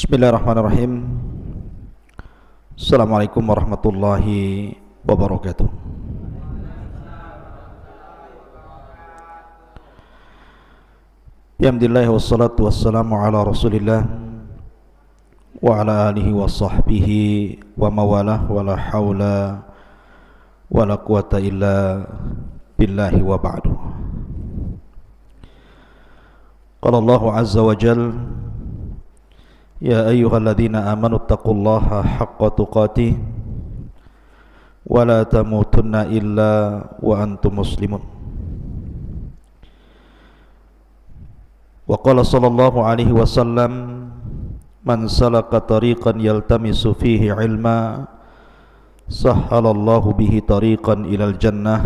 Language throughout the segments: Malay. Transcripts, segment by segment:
Bismillahirrahmanirrahim. Assalamualaikum warahmatullahi wabarakatuh. Alhamdulillah wassalatu wassalamu ala Rasulillah wa ala alihi wa sahbihi wa mawalah wa la hawla wa la quwata illa billahi wa ba'du. Qala Allah azza wa jalla: Ya ayyuhalladzina amanu taqullaha haqqa tuqatih wa la tamutunna illa wa antum muslimun. Wa qala sallallahu alaihi wasallam: Man salaka tariqan yaltamisu fihi ilma sahhalallahu bihi tariqan ilal jannah.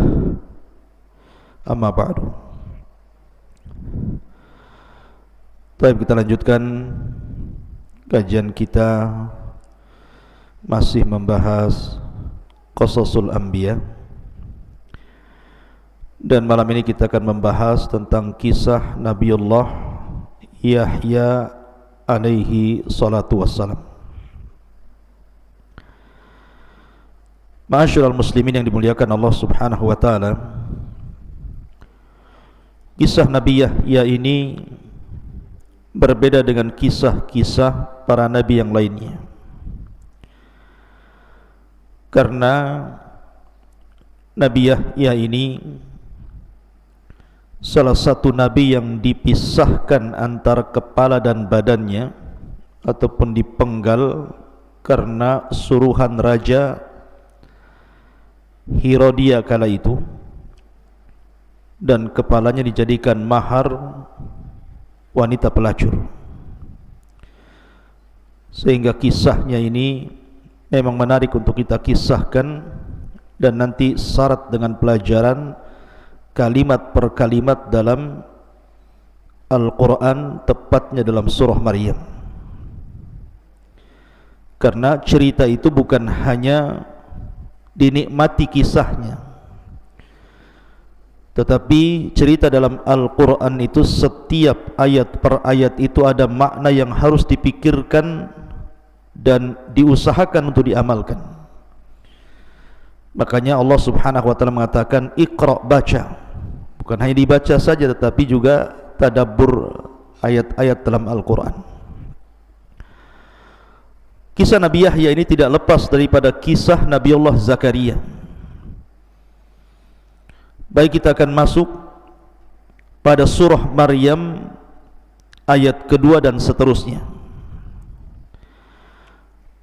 Amma ba'du. Baik, kita lanjutkan kajian kita masih membahas Qasasul Anbiya, dan malam ini kita akan membahas tentang kisah Nabiullah Yahya alaihi salatu wassalam. Ma'asyiral muslimin yang dimuliakan Allah subhanahu wa ta'ala, kisah Nabi Yahya ini berbeda dengan kisah-kisah para nabi yang lainnya, karena Nabi Yahya ini salah satu nabi yang dipisahkan antara kepala dan badannya ataupun dipenggal karena suruhan Raja Herodia kala itu, dan kepalanya dijadikan mahar wanita pelacur. Sehingga kisahnya ini memang menarik untuk kita kisahkan, dan nanti syarat dengan pelajaran kalimat per kalimat dalam Al-Quran, tepatnya dalam surah Maryam. Karena cerita itu bukan hanya dinikmati kisahnya, tetapi cerita dalam Al-Quran itu setiap ayat per ayat itu ada makna yang harus dipikirkan dan diusahakan untuk diamalkan. Makanya Allah subhanahu wa ta'ala mengatakan Iqra, baca. Bukan hanya dibaca saja, tetapi juga tadabbur ayat-ayat dalam Al-Quran. Kisah Nabi Yahya ini tidak lepas daripada kisah Nabiullah Zakaria. Baik, kita akan masuk pada surah Maryam ayat kedua dan seterusnya.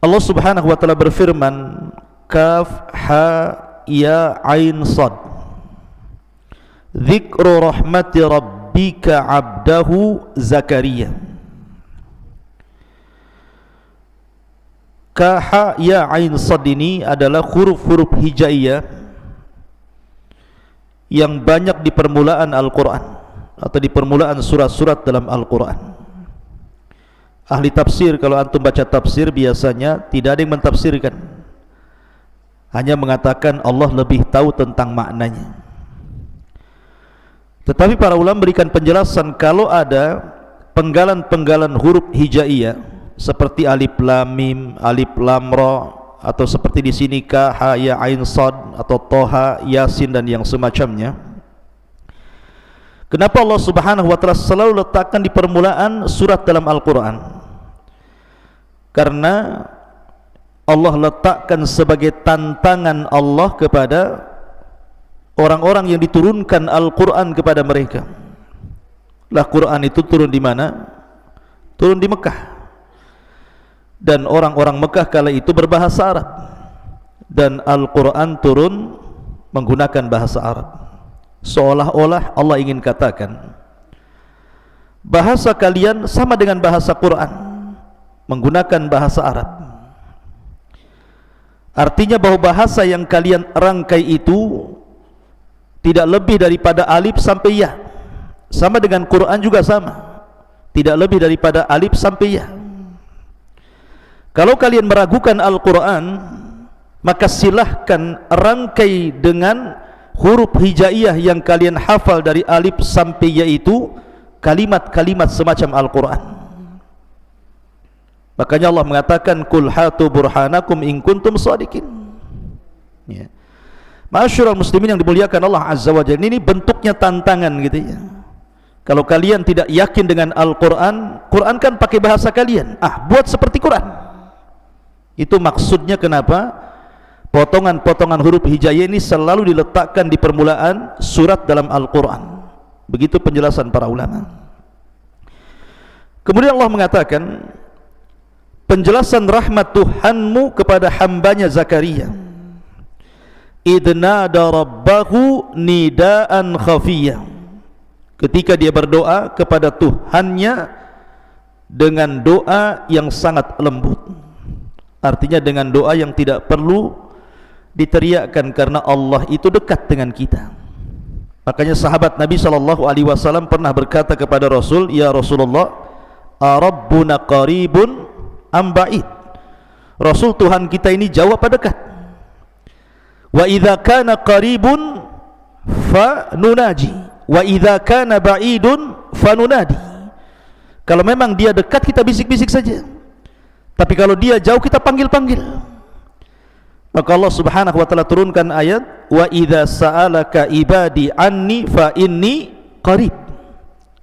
Allah subhanahu wa ta'ala berfirman, Kaf ha ya ain sad, Dzikru rahmati rabbika abdahu Zakaria. Ka ha ya ain sad ini adalah huruf-huruf hijaiyah yang banyak di permulaan Al-Quran atau di permulaan surat-surat dalam Al-Quran. Ahli tafsir, kalau antum baca tafsir, biasanya tidak ada yang mentafsirkan, hanya mengatakan Allah lebih tahu tentang maknanya. Tetapi para ulama memberikan penjelasan kalau ada penggalan-penggalan huruf hijaiyah seperti alif lam mim, alif lam ra, atau seperti di sini ka ha ya ain sad, atau toha, yasin, dan yang semacamnya. Kenapa Allah subhanahu wa ta'ala selalu letakkan di permulaan surat dalam Al-Quran? Karena Allah letakkan sebagai tantangan Allah kepada orang-orang yang diturunkan Al-Quran kepada mereka. Lah, Quran itu turun di mana? Turun di Mekah. Dan orang-orang Mekah kala itu berbahasa Arab, dan Al-Quran turun menggunakan bahasa Arab. Seolah-olah Allah ingin katakan, bahasa kalian sama dengan bahasa Quran, menggunakan bahasa Arab. Artinya bahwa bahasa yang kalian rangkai itu tidak lebih daripada alif sampai ya. Sama dengan Quran juga sama, tidak lebih daripada alif sampai ya. Kalau kalian meragukan Al-Quran, maka silahkan rangkai dengan huruf hijaiyah yang kalian hafal dari alif sampai ya, itu kalimat-kalimat semacam Al-Quran. Makanya Allah mengatakan kul hatu burhanakum in kuntum shadiqin. Ya. Ma'asyiral muslimin yang dimuliakan Allah Azza wa Jalla, ini bentuknya tantangan gitu ya. Kalau kalian tidak yakin dengan Al-Quran, Quran kan pakai bahasa kalian, buat seperti Quran. Itu maksudnya kenapa potongan-potongan huruf hijaiyah ini selalu diletakkan di permulaan surat dalam Al-Quran. Begitu penjelasan para ulama. Kemudian Allah mengatakan penjelasan rahmat Tuhanmu kepada hambanya Zakaria. Idnada rabbahu nidaan khafiyah, ketika dia berdoa kepada Tuhannya dengan doa yang sangat lembut. Artinya dengan doa yang tidak perlu diteriakkan, karena Allah itu dekat dengan kita. Makanya sahabat Nabi SAW pernah berkata kepada Rasul, ya Rasulullah, Rabbuna qaribun am ba'id? Rasul, Tuhan kita ini jauh apa dekat? Wa idza kana qaribun fa nunaji wa idza kana ba'idun fa nunadi. Kalau memang dia dekat kita bisik-bisik saja, tapi kalau dia jauh kita panggil-panggil. Maka Allah Subhanahu wa taala turunkan ayat wa idza sa'alaka ibadi anni fa inni qarib.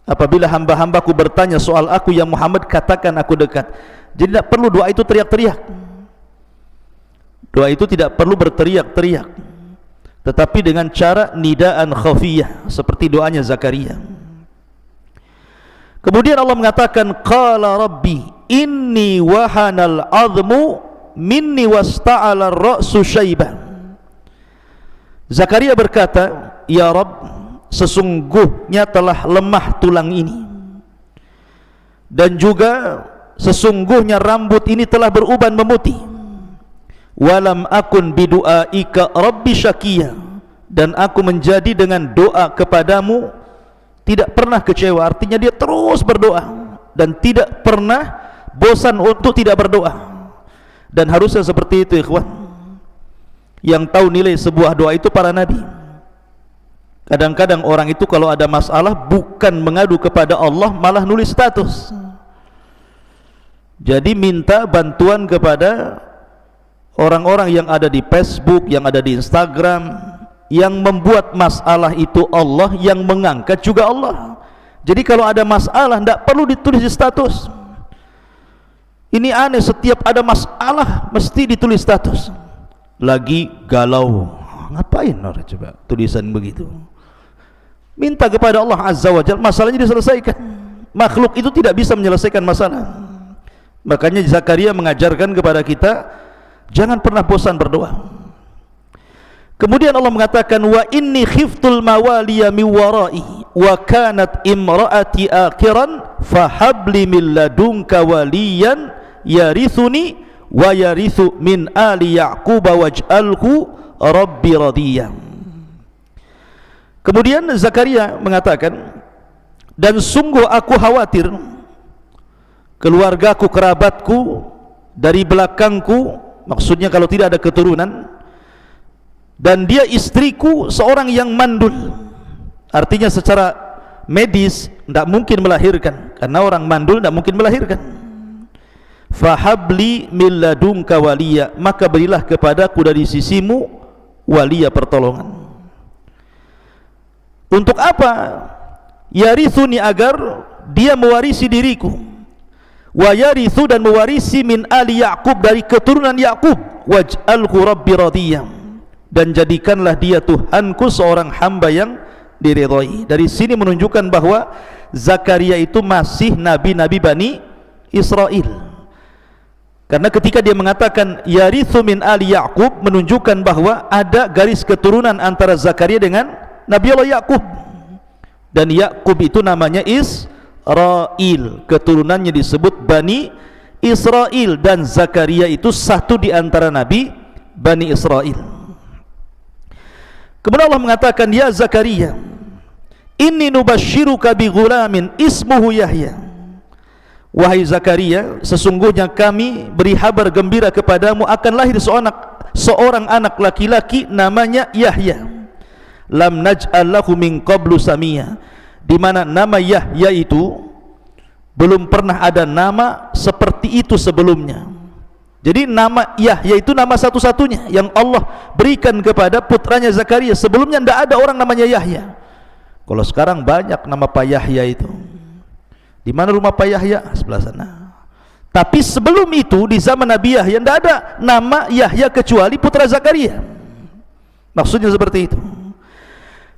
Apabila hamba-hambaku bertanya soal aku ya Muhammad, katakan aku dekat. Jadi tidak perlu doa itu teriak-teriak. Doa itu tidak perlu berteriak-teriak, tetapi dengan cara nidaan khafiyah, seperti doanya Zakaria. Kemudian Allah mengatakan qala rabbi inni wahanal azmu minni wasta'ala ar-ra'su syaiban. Zakaria berkata, ya Rabb, sesungguhnya telah lemah tulang ini, dan juga sesungguhnya rambut ini telah beruban memutih. Walam akun bidu'aika rabbi syakiya, dan aku menjadi dengan doa kepadamu tidak pernah kecewa. Artinya dia terus berdoa dan tidak pernah bosan untuk tidak berdoa. Dan harusnya seperti itu ikhwan. Yang tahu nilai sebuah doa itu para nabi. Kadang-kadang orang itu kalau ada masalah bukan mengadu kepada Allah, malah nulis status. Jadi minta bantuan kepada orang-orang yang ada di Facebook, yang ada di Instagram, yang membuat masalah itu Allah, yang mengangkat juga Allah. Jadi kalau ada masalah tidak perlu ditulis di status. Ini aneh, setiap ada masalah mesti ditulis status. Lagi galau, ngapain orang coba tulisan begitu? Minta kepada Allah Azza wa Jalla, masalahnya diselesaikan. Makhluk itu tidak bisa menyelesaikan masalah. Makanya Zakaria mengajarkan kepada kita, jangan pernah bosan berdoa. Kemudian Allah mengatakan wa inni khiftul mawaliya min warai wa kanat imraati akhiran fahabli min ladunka waliyan yarithuni wa yarithu min ali yaqub waj'alhu rabbi radiyya. Kemudian Zakaria mengatakan, dan sungguh aku khawatir keluargaku, kerabatku dari belakangku, maksudnya kalau tidak ada keturunan, dan dia istriku seorang yang mandul. Artinya secara medis tidak mungkin melahirkan, karena orang mandul tidak mungkin melahirkan. Fahabli min ladunka waliya, maka berilah kepadaku dari sisimu waliya, pertolongan. Untuk apa? Yarithuni, agar dia mewarisi diriku. Wa yarithu, dan mewarisi min ali Yaqub, dari keturunan Yaqub. Waj'alhu rabbi radiyya, dan jadikanlah dia Tuhanku seorang hamba yang diridhai. Dari sini menunjukkan bahwa Zakaria itu masih nabi-nabi Bani Israel. Karena ketika dia mengatakan yarithu min ali Yaqub, menunjukkan bahwa ada garis keturunan antara Zakaria dengan Nabi Allah Yaqub. Dan Yaqub itu namanya Israel, keturunannya disebut Bani Israel, dan Zakaria itu satu di antara nabi Bani Israel. Kemudian Allah mengatakan, ya Zakaria, inni nubashiruka bi ghulamin ismuhu Yahya. Wahai Zakaria, sesungguhnya kami beri kabar gembira kepadamu akan lahir seorang anak laki-laki namanya Yahya. Lam naj'al lahu min qablu samia, di mana nama Yahya itu belum pernah ada nama seperti itu sebelumnya. Jadi nama Yahya itu nama satu-satunya yang Allah berikan kepada putranya Zakaria. Sebelumnya tidak ada orang namanya Yahya. Kalau sekarang banyak nama Pak Yahya itu. Di mana rumah Pak Yahya? Sebelah sana. Tapi sebelum itu di zaman Nabi Yahya tidak ada nama Yahya kecuali putra Zakaria. Maksudnya seperti itu.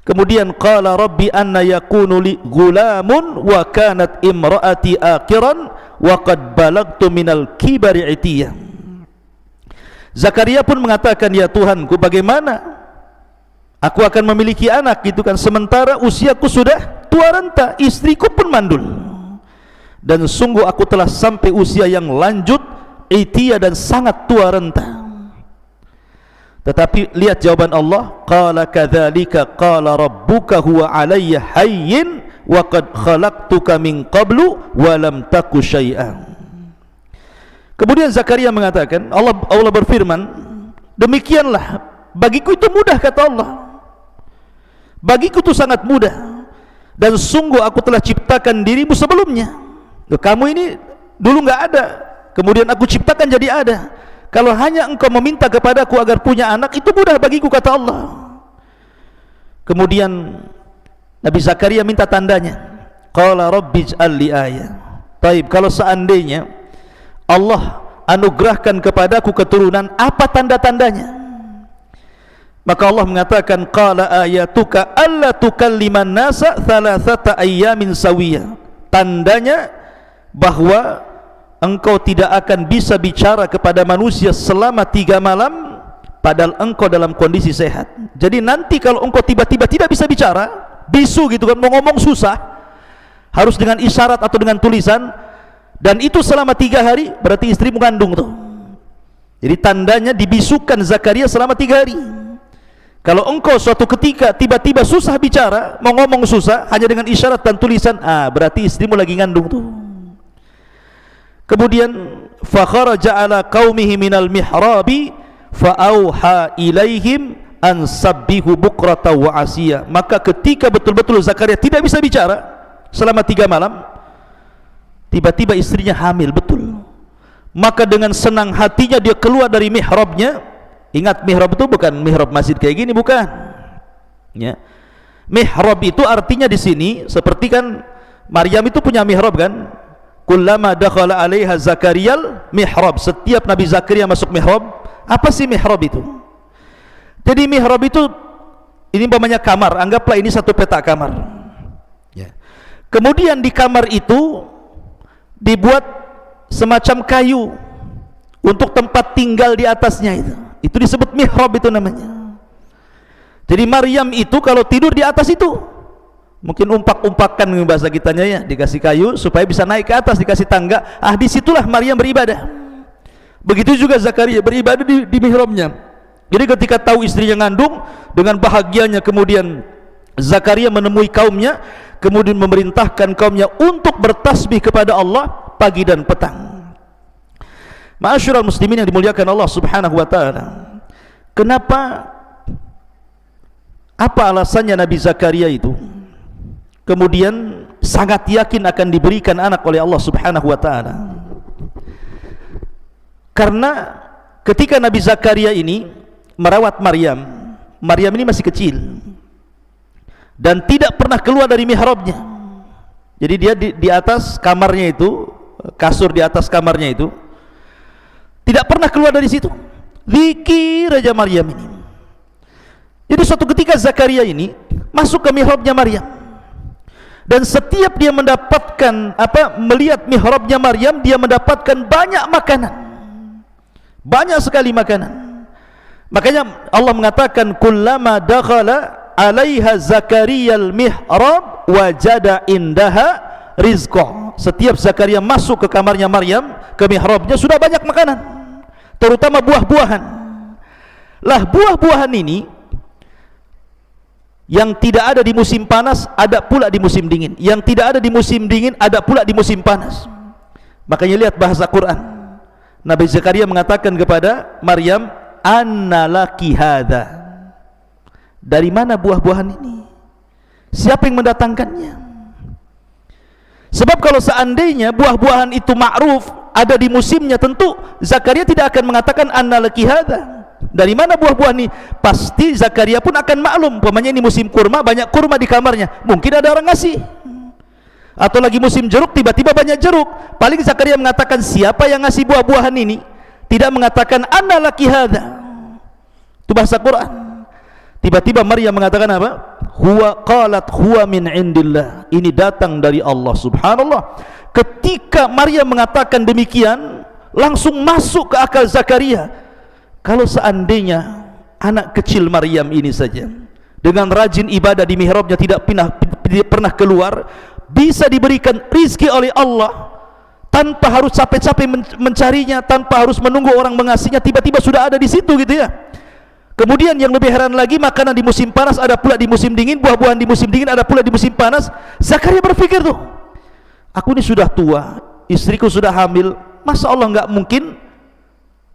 Kemudian qala rabbi anna yakunu li gulamun wa kanat imraati aqiran wa qad balagtu minal kibari itiyah. Zakaria pun mengatakan, ya Tuhanku, bagaimana aku akan memiliki anak gitu kan, sementara usiaku sudah tua renta, istriku pun mandul, dan sungguh aku telah sampai usia yang lanjut, itiyah, dan sangat tua renta. Tetapi lihat jawaban Allah, qala kadzalika qala rabbuka huwa alayya hayyin wa qad khalaqtuka min qablu wa lam taku syai'an. Kemudian Zakaria mengatakan, Allah berfirman, demikianlah bagiku itu mudah, kata Allah, bagiku itu sangat mudah, dan sungguh aku telah ciptakan dirimu sebelumnya. Kamu ini dulu enggak ada, kemudian aku ciptakan jadi ada. Kalau hanya engkau meminta kepadaku agar punya anak, itu mudah bagiku, kata Allah. Kemudian Nabi Zakaria minta tandanya. Qala rabbij'al li ayah. Taib, kalau seandainya Allah anugerahkan kepadaku keturunan, apa tanda-tandanya? Maka Allah mengatakan, qala ayatuka alla tukalliman nasa thalathata ayyamin sawiyah. Tandanya bahwa engkau tidak akan bisa bicara kepada manusia selama 3 malam padahal engkau dalam kondisi sehat. Jadi nanti kalau engkau tiba-tiba tidak bisa bicara, bisu gitu kan, mau ngomong susah, harus dengan isyarat atau dengan tulisan, dan itu selama 3 hari, berarti istrimu mengandung tuh. Jadi tandanya dibisukan Zakaria selama 3 hari. Kalau engkau suatu ketika tiba-tiba susah bicara, mau ngomong susah, hanya dengan isyarat dan tulisan, berarti istrimu lagi ngandung tuh. Kemudian fa kharaja ala qaumihi minal mihrabi fa auha ilaihim an sabbihu bukrata wa asiya. Maka ketika betul-betul Zakaria tidak bisa bicara selama 3 malam, tiba-tiba istrinya hamil betul. Maka dengan senang hatinya dia keluar dari mihrabnya. Ingat, mihrab itu bukan mihrab masjid kayak gini, bukan ya. Mihrab itu artinya di sini seperti kan Maryam itu punya mihrab kan, kullama dakhala 'alaiha Zakariyal mihrab. Setiap Nabi Zakaria masuk mihrab. Apa sih mihrab itu? Jadi mihrab itu, ini umpamanya kamar, anggaplah ini satu petak kamar ya. Kemudian di kamar itu dibuat semacam kayu untuk tempat tinggal di atasnya, itu disebut mihrab, itu namanya. Jadi Maryam itu kalau tidur di atas itu, mungkin umpak-umpakan bahasa kitanya ya, dikasih kayu supaya bisa naik ke atas, dikasih tangga. Disitulah Maryam beribadah. Begitu juga Zakaria beribadah di mihrabnya. Jadi ketika tahu istrinya ngandung, dengan bahagianya kemudian Zakaria menemui kaumnya, kemudian memerintahkan kaumnya untuk bertasbih kepada Allah pagi dan petang. Ma'asyiral muslimin yang dimuliakan Allah Subhanahu wa taala. Kenapa, apa alasannya Nabi Zakaria itu kemudian sangat yakin akan diberikan anak oleh Allah Subhanahu wa taala? Karena ketika Nabi Zakaria ini merawat Maryam, Maryam ini masih kecil dan tidak pernah keluar dari mihrabnya. Jadi dia di atas kamarnya itu, kasur di atas kamarnya itu, tidak pernah keluar dari situ. Zikir aja Maryam ini. Jadi suatu ketika Zakaria ini masuk ke mihrabnya Maryam, dan setiap dia mendapatkan melihat mihrabnya Maryam, dia mendapatkan banyak makanan, banyak sekali makanan. Makanya Allah mengatakan, kullama dakhala 'alaiha Zakariyal mihrab wajada indaha rizqa. Setiap Zakaria masuk ke kamarnya Maryam, ke mihrabnya, sudah banyak makanan, terutama buah-buahan. Lah buah-buahan ini yang tidak ada di musim panas, ada pula di musim dingin. Yang tidak ada di musim dingin, ada pula di musim panas. Makanya lihat bahasa Quran. Nabi Zakaria mengatakan kepada Maryam, anna laki hadza. Dari mana buah-buahan ini? Siapa yang mendatangkannya? Sebab kalau seandainya buah-buahan itu ma'ruf, ada di musimnya, tentu Zakaria tidak akan mengatakan anna laki hadza. Dari mana buah-buah ini? Pasti Zakaria pun akan maklum, umpamanya ini musim kurma, banyak kurma di kamarnya, mungkin ada orang ngasih. Atau lagi musim jeruk, tiba-tiba banyak jeruk, paling Zakaria mengatakan siapa yang ngasih buah-buahan ini, tidak mengatakan anna laki hadza. Itu bahasa Quran. Tiba-tiba Maryam mengatakan apa? Huwa min indillah. Ini datang dari Allah. Subhanallah. Ketika Maryam mengatakan demikian, langsung masuk ke akal Zakaria. Kalau seandainya anak kecil Maryam ini saja dengan rajin ibadah di mihrabnya, tidak pernah keluar, bisa diberikan rizki oleh Allah tanpa harus capek-capek mencarinya, tanpa harus menunggu orang mengasihnya, tiba-tiba sudah ada di situ gitu ya. Kemudian yang lebih heran lagi, makanan di musim panas ada pula di musim dingin, buah-buahan di musim dingin ada pula di musim panas. Zakaria berpikir tuh, aku ini sudah tua, istriku sudah hamil, masa Allah nggak mungkin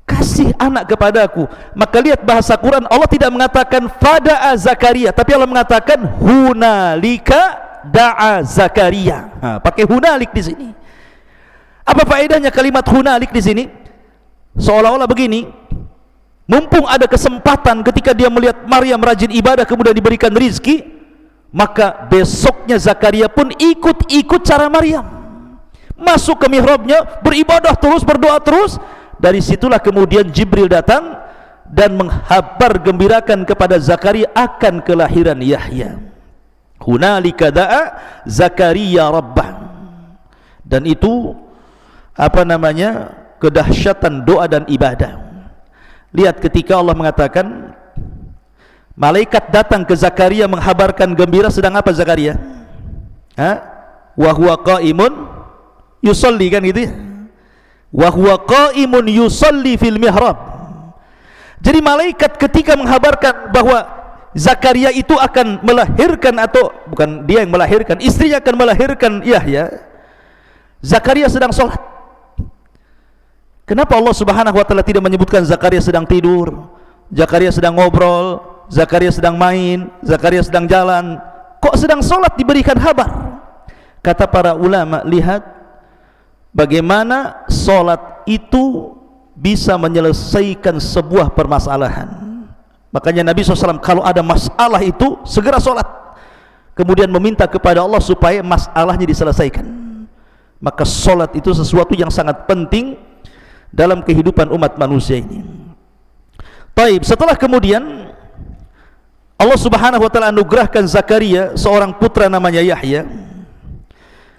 kasih anak kepada aku? Maka lihat bahasa Quran, Allah tidak mengatakan fada'a Zakaria, tapi Allah mengatakan hunalika da'a Zakaria. Pakai hunalik di sini. Apa faedahnya kalimat hunalik di sini? Seolah-olah begini, mumpung ada kesempatan ketika dia melihat Maryam rajin ibadah kemudian diberikan rizki, maka besoknya Zakaria pun ikut cara Maryam, masuk ke mihrabnya, beribadah terus, berdoa terus. Dari situlah kemudian Jibril datang dan menghabar gembirakan kepada Zakaria akan kelahiran Yahya. Hunalika da'a Zakaria rabbah. Dan itu apa namanya, kedahsyatan doa dan ibadah. Lihat ketika Allah mengatakan malaikat datang ke Zakaria menghabarkan gembira, sedang apa Zakaria? Wa huwa qaimun yusalli, kan gitu ya. Wa huwa qaimun yusalli fil mihrab. Jadi malaikat ketika menghabarkan bahwa Zakaria itu akan melahirkan, atau bukan dia yang melahirkan, istrinya akan melahirkan Yahya, Zakaria sedang sholat. Kenapa Allah Subhanahu wa taala tidak menyebutkan Zakaria sedang tidur, Zakaria sedang ngobrol, Zakaria sedang main, Zakaria sedang jalan? Kok sedang sholat diberikan kabar? Kata para ulama, lihat bagaimana sholat itu bisa menyelesaikan sebuah permasalahan. Makanya Nabi SAW kalau ada masalah itu segera sholat, kemudian meminta kepada Allah supaya masalahnya diselesaikan. Maka sholat itu sesuatu yang sangat penting dalam kehidupan umat manusia ini. Baik, setelah kemudian Allah Subhanahu wa taala anugerahkan Zakaria seorang putra namanya Yahya.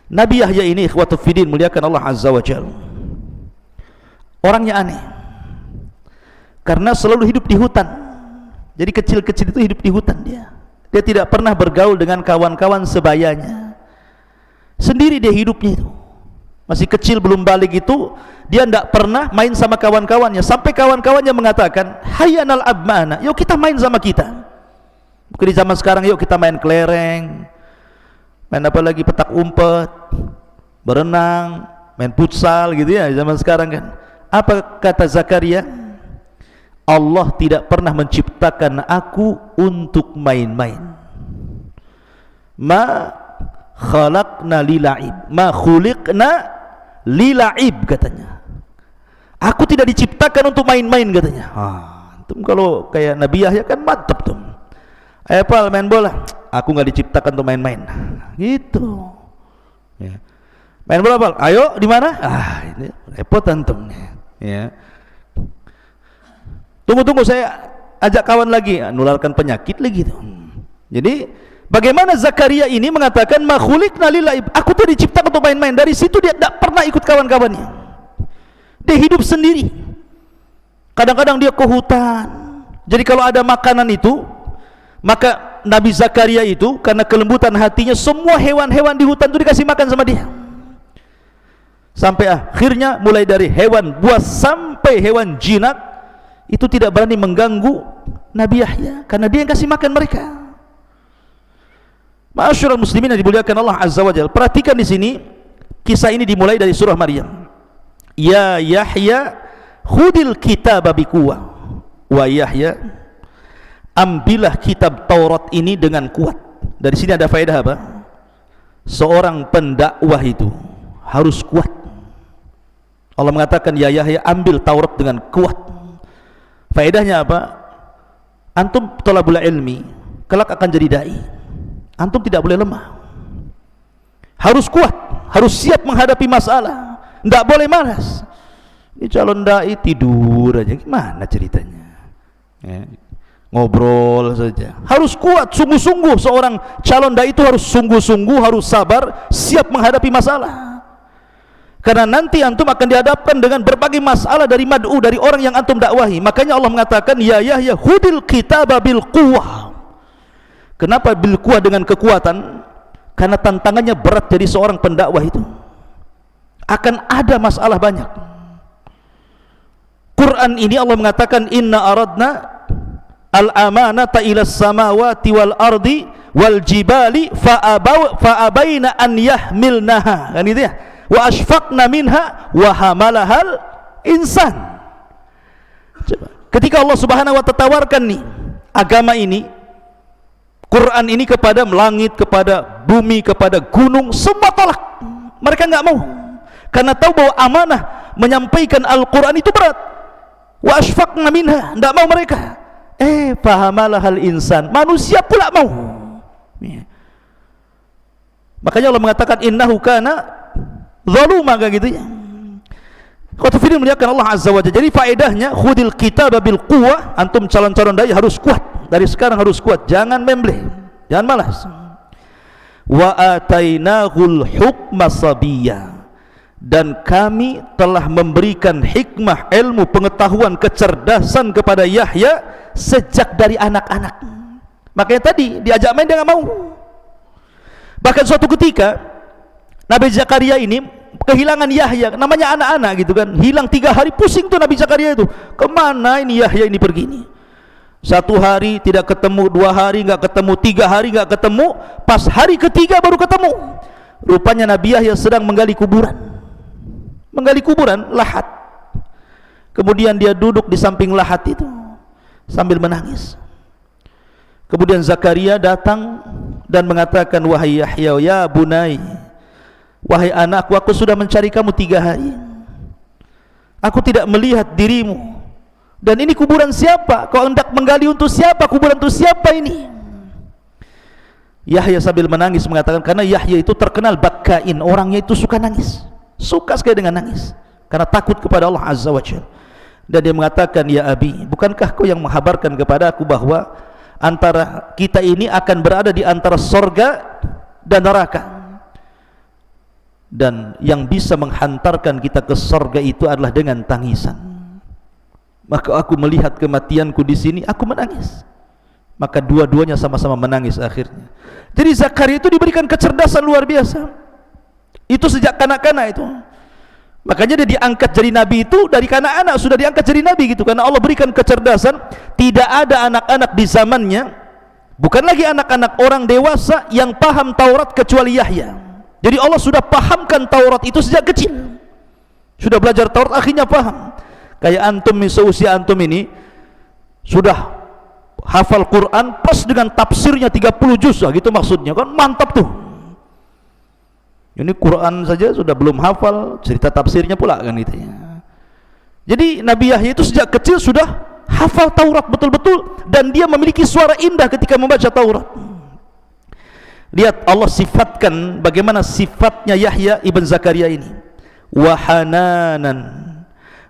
Nabi Yahya ini ikhwatul fiddin, muliakan Allah Azza wa Jalla, orangnya aneh karena selalu hidup di hutan. Jadi kecil-kecil itu hidup di hutan dia. Dia tidak pernah bergaul dengan kawan-kawan sebayanya. Sendiri dia hidupnya itu. Masih kecil belum balik itu, dia tidak pernah main sama kawan-kawannya, sampai kawan-kawannya mengatakan, hayyanal abmana, yuk kita main sama kita. Bukan di zaman sekarang, yuk kita main kelereng, main apa lagi, petak umpet, berenang, main futsal gitu ya, di zaman sekarang kan. Apa kata Zakaria? Allah tidak pernah menciptakan aku untuk main-main. Ma khalaqna lila'ib, ma khuliqna lila'ib, katanya. Aku tidak diciptakan untuk main-main, katanya. Kalau kayak Nabi Yahya kan mantap tuh. Ayo pal, main bola. Aku nggak diciptakan untuk main-main. Gitu. Ya. Main bola pal. Ayo, di mana? Ini repot antum. Ya. Tunggu, saya ajak kawan lagi, nularkan penyakit lagi tuh. Jadi bagaimana Zakaria ini mengatakan ma khuliqna lila'ib, aku tidak diciptakan untuk main-main. Dari situ dia tidak pernah ikut kawan-kawannya. Dia hidup sendiri. Kadang-kadang dia ke hutan. Jadi kalau ada makanan itu, maka Nabi Zakaria itu karena kelembutan hatinya, semua hewan-hewan di hutan itu dikasih makan sama dia. Sampai akhirnya mulai dari hewan buas sampai hewan jinak itu tidak berani mengganggu Nabi Yahya karena dia yang kasih makan mereka. Ma'asyiral muslimin yang dimuliakan Allah Azza wa Jalla, perhatikan di sini kisah ini dimulai dari surah Maryam. Ya Yahya khudil kitaba biquwwah, wa Yahya, ambillah kitab Taurat ini dengan kuat. Dari sini ada faedah apa? seorang pendakwah itu harus kuat. Allah mengatakan, ya Yahya, ambil Taurat dengan kuat. Faedahnya apa? Antum thalabul ilmi, kelak akan jadi dai. Antum tidak boleh lemah, harus kuat, harus siap menghadapi masalah, tidak boleh malas. Ini calon dai tidur aja, gimana ceritanya? Ya, ngobrol saja. Harus kuat, sungguh-sungguh. Seorang calon dai itu harus sungguh-sungguh, harus sabar, siap menghadapi masalah. Karena nanti antum akan dihadapkan dengan berbagai masalah dari mad'u, dari orang yang antum dakwahi. Makanya Allah mengatakan, ya Yahya, hudil kitaba bil quwwah. Kenapa bil quwwah, dengan kekuatan? Karena tantangannya berat jadi seorang pendakwah itu. Akan ada masalah banyak. Quran ini Allah mengatakan, inna aradna al-amanata ilas samawati wal ardi wal jibali fa'abaina an yahmilnaha. Kan itu ya? Wa ashfaqna minha wa hamalahal insan. Coba. Ketika Allah Subhanahu wa ta'ala tawarkan nih agama ini, Quran ini kepada langit, kepada bumi, kepada gunung, semua tolak. Mereka enggak mau. Karena tahu bahwa amanah menyampaikan Al-Quran itu berat. Wa ashfaqna minha, enggak mau mereka. Fahamalahal insan, manusia pula mau. Makanya Allah mengatakan, innahu kana zaluma, gitu ya. Qatu firin muliakan Allah Azza wa Jalla. Jadi faedahnya, khudil kitaba bil quwwah. Antum calon-calon dai harus kuat. Dari sekarang harus kuat, jangan membleh, jangan malas. Wa atainahul hukma sabiyya, dan kami telah memberikan hikmah, ilmu, pengetahuan, kecerdasan kepada Yahya sejak dari anak-anak. Makanya tadi diajak main dia nggak mau. Bahkan suatu ketika Nabi Zakaria ini kehilangan Yahya, namanya anak-anak gitu kan, hilang 3 hari, pusing tuh Nabi Zakaria itu, kemana ini Yahya ini pergi ini. 1 hari tidak ketemu, 2 hari nggak ketemu, 3 hari nggak ketemu, pas hari ketiga baru ketemu. Rupanya Nabi Yahya sedang menggali kuburan, lahat. Kemudian dia duduk di samping lahat itu sambil menangis. Kemudian Zakaria datang dan mengatakan, wahai Yahya, ya bunai, wahai anakku, aku sudah mencari kamu 3 hari, aku tidak melihat dirimu. Dan ini kuburan siapa? Kau hendak menggali untuk siapa? Kuburan untuk siapa ini? Yahya sambil menangis mengatakan, karena Yahya itu terkenal bakkain, orangnya itu suka nangis, suka sekali dengan nangis, karena takut kepada Allah Azza wa Jalla. Dan dia mengatakan, ya Abi, bukankah kau yang menghabarkan kepada aku bahwa antara kita ini akan berada di antara sorga dan neraka, dan yang bisa menghantarkan kita ke sorga itu adalah dengan tangisan. Maka aku melihat kematianku di sini, aku menangis. Maka dua-duanya sama-sama menangis akhirnya. Jadi Zakaria itu diberikan kecerdasan luar biasa. Itu sejak kanak-kanak itu. Makanya dia diangkat jadi nabi itu dari kanak-kanak sudah diangkat jadi nabi gitu. Karena Allah berikan kecerdasan. Tidak ada anak-anak di zamannya, bukan lagi anak-anak, orang dewasa yang paham Taurat kecuali Yahya. Jadi Allah sudah pahamkan Taurat itu sejak kecil. Sudah belajar Taurat, akhirnya paham. Kayak antum, seusia antum ini sudah hafal Quran plus dengan tafsirnya 30 juz, gitu maksudnya kan, mantap tuh. Ini Quran saja sudah belum hafal, cerita tafsirnya pula kan gitu ya. Jadi Nabi Yahya itu sejak kecil sudah hafal Taurat betul-betul, dan dia memiliki suara indah ketika membaca Taurat. Lihat Allah sifatkan bagaimana sifatnya Yahya ibn Zakaria ini. Wa hananan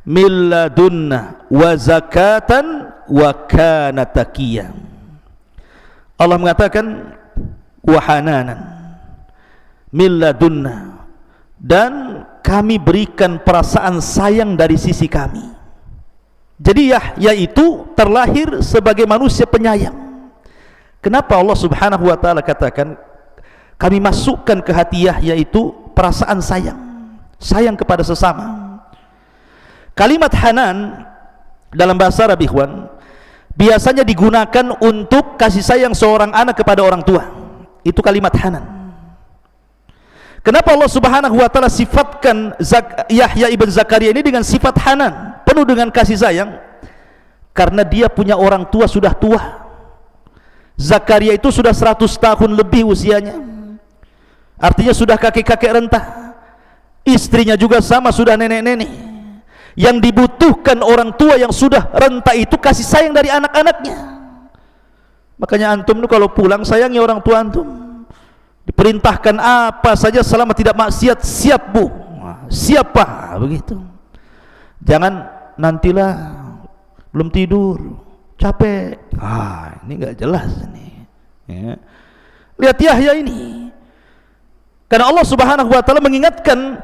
min ladunna wa zakatan wa kana taqiyya. Allah mengatakan wa hananan min ladunna, dan kami berikan perasaan sayang dari sisi kami. Jadi Yahya itu terlahir sebagai manusia penyayang. Kenapa Allah Subhanahu wa taala katakan kami masukkan ke hati Yahya itu perasaan sayang, sayang kepada sesama. Kalimat hanan dalam bahasa Arab, ikhwan, biasanya digunakan untuk kasih sayang seorang anak kepada orang tua. Itu kalimat hanan. Kenapa Allah Subhanahu wa taala sifatkan Yahya ibn Zakaria ini dengan sifat hanan, penuh dengan kasih sayang? Karena dia punya orang tua sudah tua. Zakaria itu sudah 100 tahun lebih usianya. artinya sudah kakek-kakek renta. Istrinya juga sama, sudah nenek-nenek. Yang dibutuhkan orang tua yang sudah renta itu kasih sayang dari anak-anaknya. Makanya antum itu kalau pulang sayangi orang tua antum. Diperintahkan apa saja selama tidak maksiat, siap bu, siap pak, begitu. Jangan nantilah, belum tidur, capek. Ini nggak jelas ini. Ya. Lihat Yahya ini. Karena Allah Subhanahu wa taala mengingatkan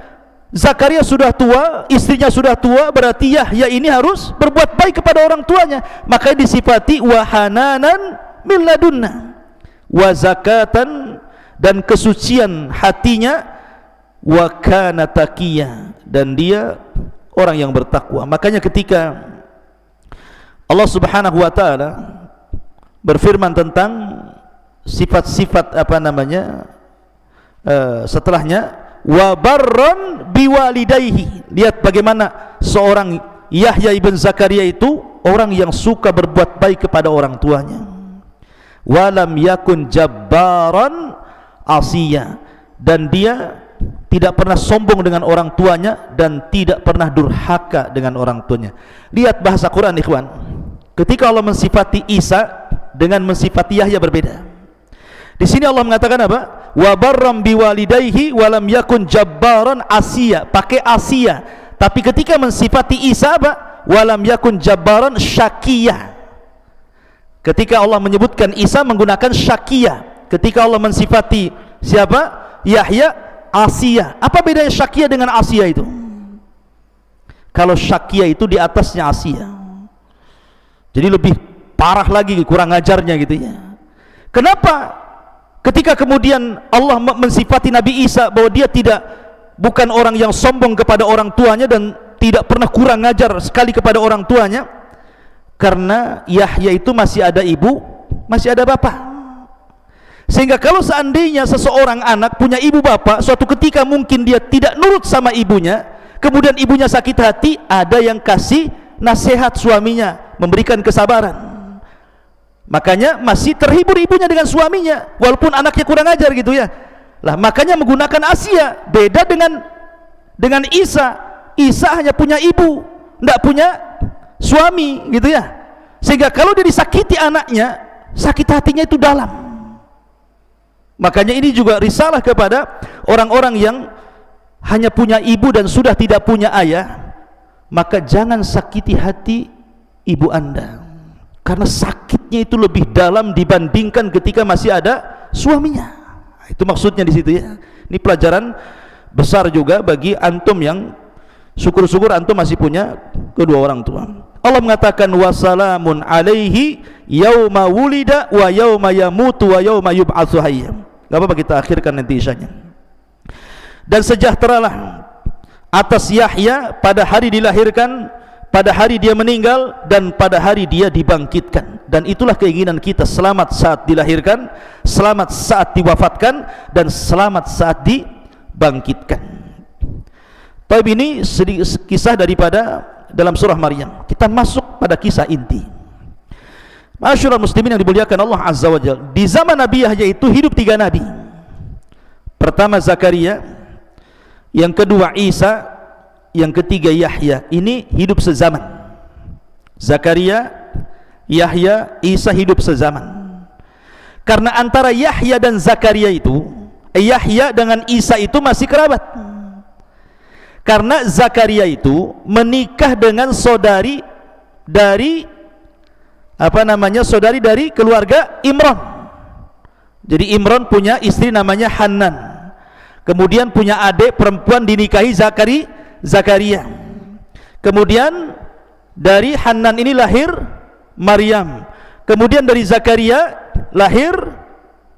Zakaria sudah tua, istrinya sudah tua, berarti Yahya ini harus berbuat baik kepada orang tuanya. Makanya disifati wa hananan min ladunna, wa zakatan, dan kesucian hatinya, wa kana taqiyya, dan dia orang yang bertakwa. Makanya ketika Allah Subhanahu wa taala berfirman tentang sifat-sifat setelahnya, wa barran biwalidayhi, lihat bagaimana seorang Yahya ibn Zakaria itu orang yang suka berbuat baik kepada orang tuanya. Walam yakun jabbaran asiya, dan dia tidak pernah sombong dengan orang tuanya dan tidak pernah durhaka dengan orang tuanya. Lihat bahasa Quran ikhwan, ketika Allah mensifati Isa dengan mensifati Yahya berbeda. Di sini Allah mengatakan apa? Wa barram biwalidayhi wa lam yakun jabbaran asiya, pakai asiya. Tapi ketika mensifati Isa apa? Wa lam yakun jabbaran syakiyah. Ketika Allah menyebutkan Isa menggunakan syakiyah. Ketika Allah mensifati siapa? Yahya, asiya. Apa bedanya syakiyah dengan asiya itu? Kalau syakiyah itu di atasnya asiya, jadi lebih parah lagi, kurang ajarnya gitu ya. Kenapa? Ketika kemudian Allah mensifati Nabi Isa bahwa dia bukan orang yang sombong kepada orang tuanya dan tidak pernah kurang ajar sekali kepada orang tuanya, karena Yahya itu masih ada ibu, masih ada bapak. Sehingga kalau seandainya seseorang anak punya ibu bapak, suatu ketika mungkin dia tidak nurut sama ibunya, kemudian ibunya sakit hati, ada yang kasih nasihat suaminya, memberikan kesabaran. Makanya masih terhibur ibunya dengan suaminya, walaupun anaknya kurang ajar gitu ya. Lah makanya menggunakan Asia, beda dengan Isa. Isa hanya punya ibu, tidak punya suami gitu ya. Sehingga kalau dia disakiti anaknya, sakit hatinya itu dalam. Makanya ini juga risalah kepada orang-orang yang hanya punya ibu dan sudah tidak punya ayah. Maka jangan sakiti hati ibu anda, karena sakitnya itu lebih dalam dibandingkan ketika masih ada suaminya. Itu maksudnya di situ ya. Ini pelajaran besar juga bagi antum yang syukur-syukur antum masih punya kedua orang tua. Allah mengatakan wassalamun alaihi yauma wulida wa yauma yamutu wa yauma yub'atsu hayya. Enggak apa-apa kita akhirkan nanti isyanya. Dan sejahteralah atas Yahya pada hari dilahirkan, pada hari dia meninggal, dan pada hari dia dibangkitkan. Dan itulah keinginan kita, selamat saat dilahirkan, selamat saat diwafatkan, dan selamat saat dibangkitkan. Tapi ini kisah daripada dalam surah Maryam. Kita masuk pada kisah inti. Masyaallah muslimin yang dimuliakan Allah Azza wa Jalla. Di zaman Nabi Yahya itu hidup 3 nabi. Pertama Zakaria, yang kedua Isa, yang ketiga Yahya. Ini hidup sezaman. Zakaria, Yahya, Isa hidup sezaman. Karena antara Yahya dan Zakaria itu, Yahya dengan Isa itu masih kerabat. Karena Zakaria itu menikah dengan saudari dari saudari dari keluarga Imran. Jadi Imran punya istri namanya Hanan. Kemudian punya adik perempuan dinikahi Zakaria. Kemudian dari Hanan ini lahir Maryam. Kemudian dari Zakaria lahir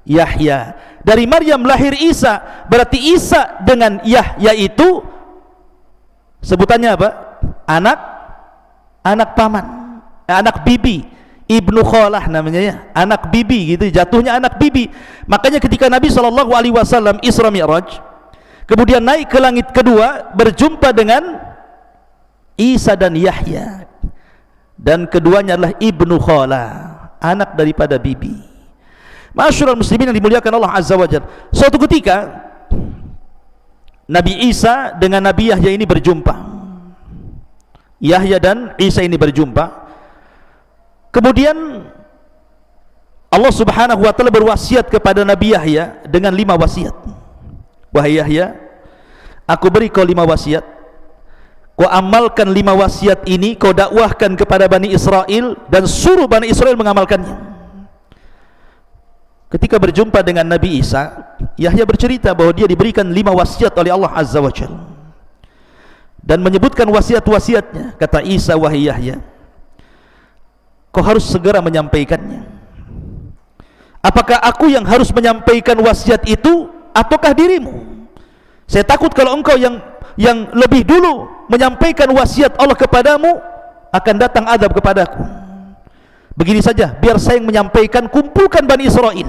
Yahya. Dari Maryam lahir Isa. Berarti Isa dengan Yahya itu sebutannya apa? Anak paman, anak bibi. Ibnu Khalah namanya ya, anak bibi gitu, jatuhnya anak bibi. Makanya ketika Nabi SAW Isra Mi'raj, kemudian naik ke langit kedua, berjumpa dengan Isa dan Yahya, dan keduanya adalah Ibnu Khalah, anak daripada bibi. Masyaallah muslimin yang dimuliakan Allah Azza wa Jalla. Suatu ketika Nabi Isa dengan Nabi Yahya ini berjumpa. Yahya dan Isa ini berjumpa. Kemudian Allah Subhanahu wa taala berwasiat kepada Nabi Yahya dengan 5 wasiat. Wahai Yahya, aku beri kau 5 wasiat. Kau amalkan 5 wasiat ini, kau dakwahkan kepada Bani Israel dan suruh Bani Israel mengamalkannya. Ketika berjumpa dengan Nabi Isa, Yahya bercerita bahwa dia diberikan 5 wasiat oleh Allah Azza wa Jalla, dan menyebutkan wasiat-wasiatnya. Kata Isa, wahai Yahya, kau harus segera menyampaikannya. Apakah aku yang harus menyampaikan wasiat itu ataukah dirimu? Saya takut kalau engkau yang lebih dulu menyampaikan wasiat Allah kepadamu, akan datang azab kepadaku. Begini saja, biar saya yang menyampaikan, kumpulkan Bani Israel.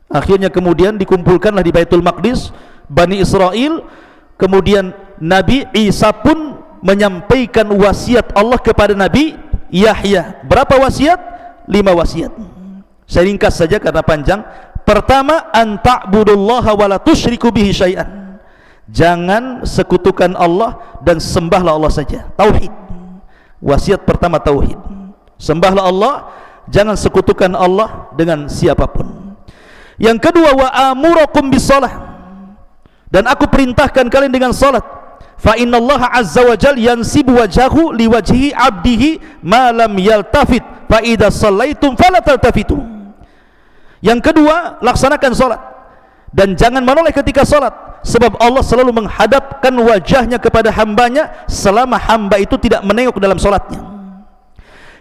Akhirnya kemudian dikumpulkanlah di Baitul Maqdis Bani Israel. Kemudian Nabi Isa pun menyampaikan wasiat Allah kepada Nabi Yahya. Berapa wasiat? 5 wasiat. Saya ringkas saja karena panjang. Pertama, an ta'budullaha wa la tusyriku bihi syai'an. Jangan sekutukan Allah dan sembahlah Allah saja. Tauhid. Wasiat pertama tauhid. Sembahlah Allah, jangan sekutukan Allah dengan siapapun. Yang kedua, wa amurakum bisalah, dan aku perintahkan kalian dengan salat. Fa innallaha azza wa jalla yansibu wajhahu liwajhi abdihi ma lam yaltafit fa idza shallaitum fala taltafitu. Yang kedua, laksanakan salat dan jangan menoleh ketika salat, sebab Allah selalu menghadapkan wajahnya kepada hambanya selama hamba itu tidak menengok dalam salatnya.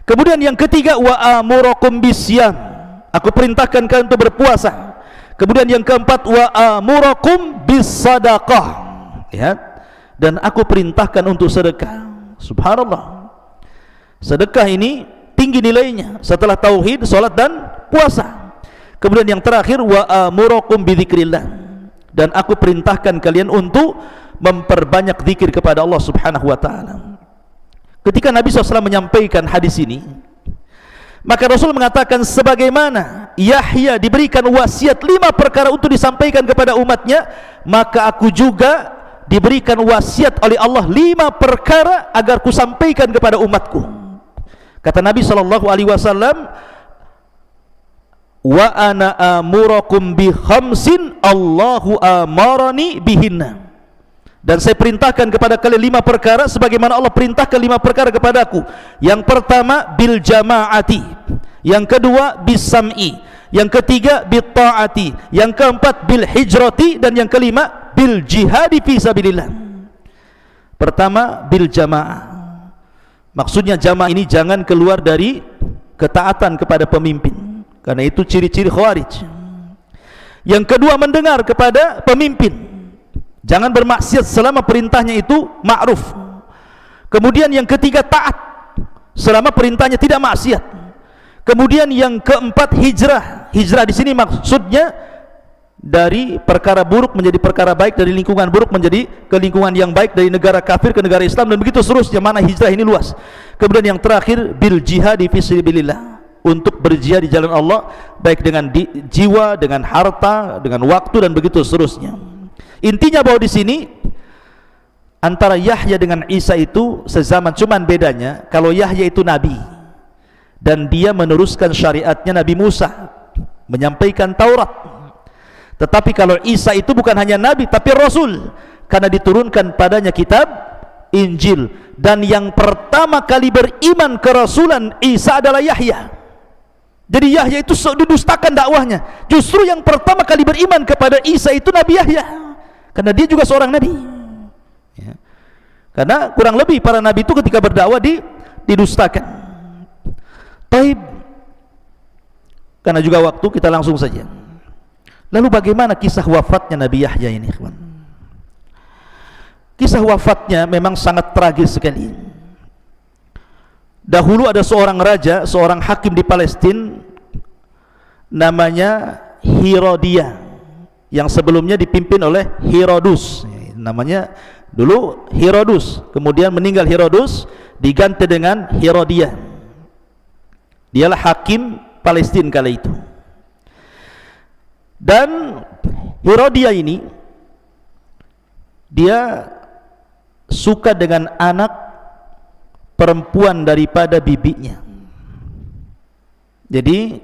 Kemudian yang ketiga, wa amurakum bisyam, aku perintahkan kalian untuk berpuasa. Kemudian yang keempat, wa amurakum bisadaqah, ya, dan aku perintahkan untuk sedekah. Subhanallah, sedekah ini tinggi nilainya setelah tauhid, salat dan puasa. Kemudian yang terakhir, wa amurakum bidzikrillah, dan aku perintahkan kalian untuk memperbanyak zikir kepada Allah Subhanahu wa taala. Ketika Nabi SAW menyampaikan hadis ini, maka Rasul mengatakan, sebagaimana Yahya diberikan wasiat 5 perkara untuk disampaikan kepada umatnya, maka aku juga diberikan wasiat oleh Allah 5 perkara agar kusampaikan kepada umatku. Kata Nabi SAW, wa ana amurakum bi khamsin Allahu amarani bihinna, dan saya perintahkan kepada kalian 5 perkara sebagaimana Allah perintahkan 5 perkara kepadaku. Yang pertama, bil jamaati, yang kedua bis sam'i, yang ketiga bil ta'ati, yang keempat bil hijrati, dan yang kelima bil jihadi fi sabilillah. Pertama, bil jamaah, maksudnya jamaah ini jangan keluar dari ketaatan kepada pemimpin, karena itu ciri-ciri khawarij. Yang kedua, mendengar kepada pemimpin, jangan bermaksiat selama perintahnya itu ma'ruf. Kemudian yang ketiga, taat selama perintahnya tidak maksiat. Kemudian yang keempat, hijrah. Hijrah di sini maksudnya dari perkara buruk menjadi perkara baik, dari lingkungan buruk menjadi ke lingkungan yang baik, dari negara kafir ke negara Islam, dan begitu seterusnya. Mana hijrah ini luas. Kemudian yang terakhir, bil jihadi fi sabilillah, untuk berjihad di jalan Allah, baik dengan jiwa, dengan harta, dengan waktu, dan begitu seterusnya. Intinya bahwa di sini antara Yahya dengan Isa itu sezaman, cuman bedanya kalau Yahya itu nabi dan dia meneruskan syariatnya Nabi Musa, menyampaikan Taurat. Tetapi kalau Isa itu bukan hanya nabi tapi rasul, karena diturunkan padanya kitab Injil, dan yang pertama kali beriman kerasulan Isa adalah Yahya. Jadi Yahya itu didustakan dakwahnya. Justru yang pertama kali beriman kepada Isa itu Nabi Yahya, karena dia juga seorang nabi, ya. Karena kurang lebih para nabi itu ketika berdakwah didustakan. Taib, karena juga waktu kita langsung saja. Lalu bagaimana kisah wafatnya Nabi Yahya ini, ikhwan? Kisah wafatnya memang sangat tragis sekali. Dahulu ada seorang raja, seorang hakim di Palestina, namanya Herodia, yang sebelumnya dipimpin oleh Herodus. Namanya dulu Herodus, kemudian meninggal Herodus, diganti dengan Herodia. Dialah hakim Palestina kala itu. Dan Herodia ini dia suka dengan anak perempuan daripada bibinya. Jadi